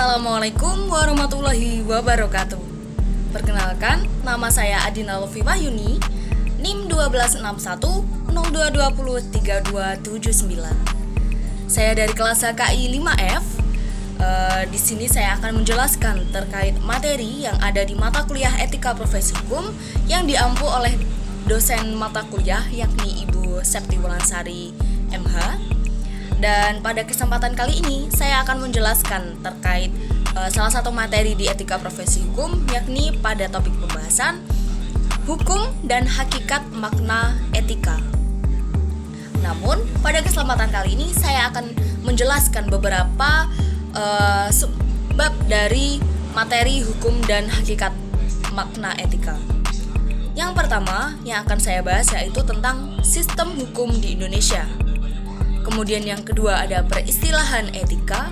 Assalamualaikum warahmatullahi wabarakatuh. Perkenalkan, nama saya Adina Lofi Wahyuni, NIM 126102203279. Saya dari kelas HKI 5F. Di sini saya akan menjelaskan terkait materi yang ada di mata kuliah Etika Profesi Hukum yang diampu oleh dosen mata kuliah yakni Ibu Septi Wulansari MH. Dan pada kesempatan kali ini saya akan menjelaskan terkait salah satu materi di Etika Profesi Hukum, yakni pada topik pembahasan hukum dan hakikat makna etika. Namun pada kesempatan kali ini saya akan menjelaskan beberapa bab dari materi hukum dan hakikat makna etika. Yang pertama yang akan saya bahas yaitu tentang sistem hukum di Indonesia. Kemudian yang kedua ada peristilahan etika.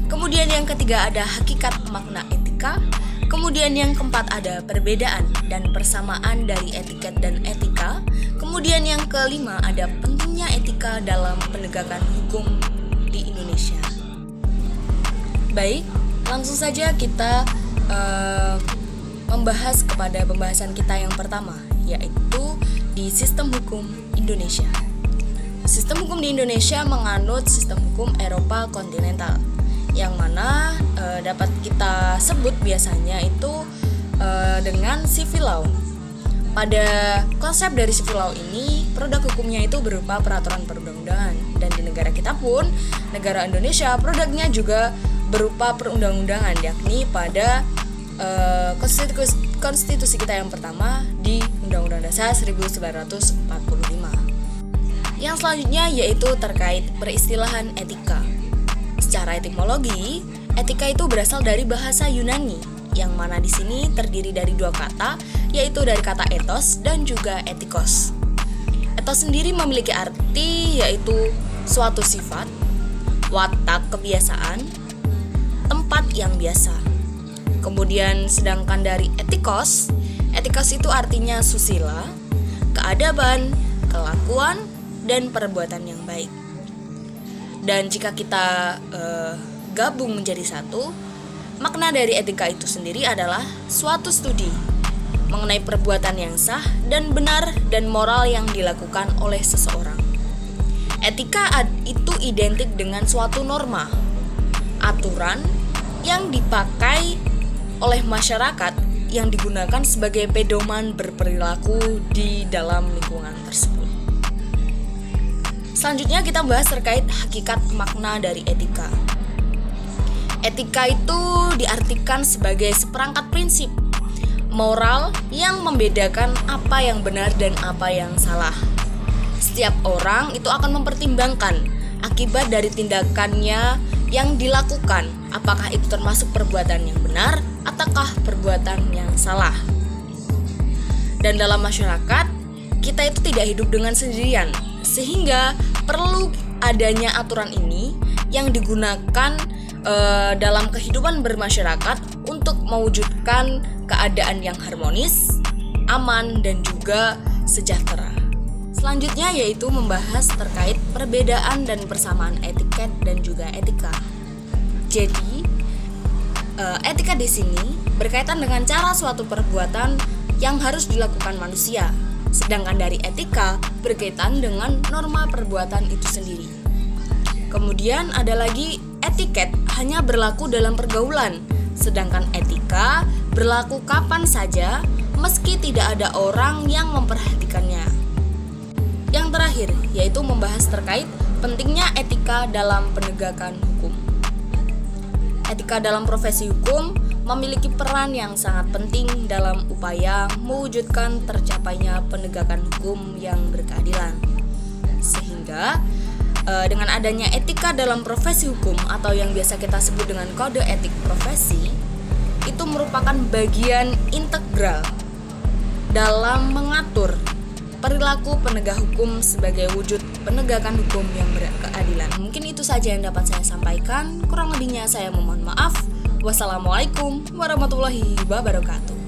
Kemudian yang ketiga ada hakikat makna etika. Kemudian yang keempat ada perbedaan dan persamaan dari etiket dan etika. Kemudian yang kelima ada pentingnya etika dalam penegakan hukum di Indonesia. Baik, langsung saja kita membahas kepada pembahasan kita yang pertama, yaitu di sistem hukum Indonesia. Sistem hukum di Indonesia menganut sistem hukum Eropa kontinental, yang mana dapat kita sebut biasanya itu dengan civil law. Pada konsep dari civil law ini, produk hukumnya itu berupa peraturan perundang-undangan. Dan di negara kita pun, negara Indonesia, produknya juga berupa perundang-undangan, yakni pada konstitusi kita yang pertama di Undang-Undang Dasar 1945. Yang selanjutnya yaitu terkait peristilahan etika. Secara etimologi, etika itu berasal dari bahasa Yunani, yang mana di sini terdiri dari dua kata, yaitu dari kata ethos dan juga etikos. Ethos sendiri memiliki arti yaitu suatu sifat, watak kebiasaan, tempat yang biasa. Kemudian sedangkan dari etikos itu artinya susila, keadaban, kelakuan, dan perbuatan yang baik. Dan jika kita gabung menjadi satu, makna dari etika itu sendiri adalah suatu studi mengenai perbuatan yang sah dan benar dan moral yang dilakukan oleh seseorang. Etika itu identik dengan suatu norma, aturan yang dipakai oleh masyarakat yang digunakan sebagai pedoman berperilaku di dalam lingkungan tersebut. Selanjutnya kita bahas terkait hakikat makna dari etika. Etika itu diartikan sebagai seperangkat prinsip moral yang membedakan apa yang benar dan apa yang salah. Setiap orang itu akan mempertimbangkan akibat dari tindakannya yang dilakukan, apakah itu termasuk perbuatan yang benar ataukah perbuatan yang salah. Dan dalam masyarakat, kita itu tidak hidup dengan sendirian, sehingga perlu adanya aturan ini yang digunakan dalam kehidupan bermasyarakat untuk mewujudkan keadaan yang harmonis, aman, dan juga sejahtera. Selanjutnya yaitu membahas terkait perbedaan dan persamaan etiket dan juga etika. Jadi, etika di sini berkaitan dengan cara suatu perbuatan yang harus dilakukan manusia. Sedangkan dari etika berkaitan dengan norma perbuatan itu sendiri. Kemudian ada lagi etiket hanya berlaku dalam pergaulan, sedangkan etika berlaku kapan saja meski tidak ada orang yang memperhatikannya. Yang terakhir yaitu membahas terkait pentingnya etika dalam penegakan hukum. Etika dalam profesi hukum memiliki peran yang sangat penting dalam upaya mewujudkan tercapainya penegakan hukum yang berkeadilan. Sehingga dengan adanya etika dalam profesi hukum atau yang biasa kita sebut dengan kode etik profesi, itu merupakan bagian integral dalam mengatur perilaku penegak hukum sebagai wujud penegakan hukum yang berkeadilan. Mungkin itu saja yang dapat saya sampaikan. Kurang lebihnya saya memohon maaf. Wassalamualaikum warahmatullahi wabarakatuh.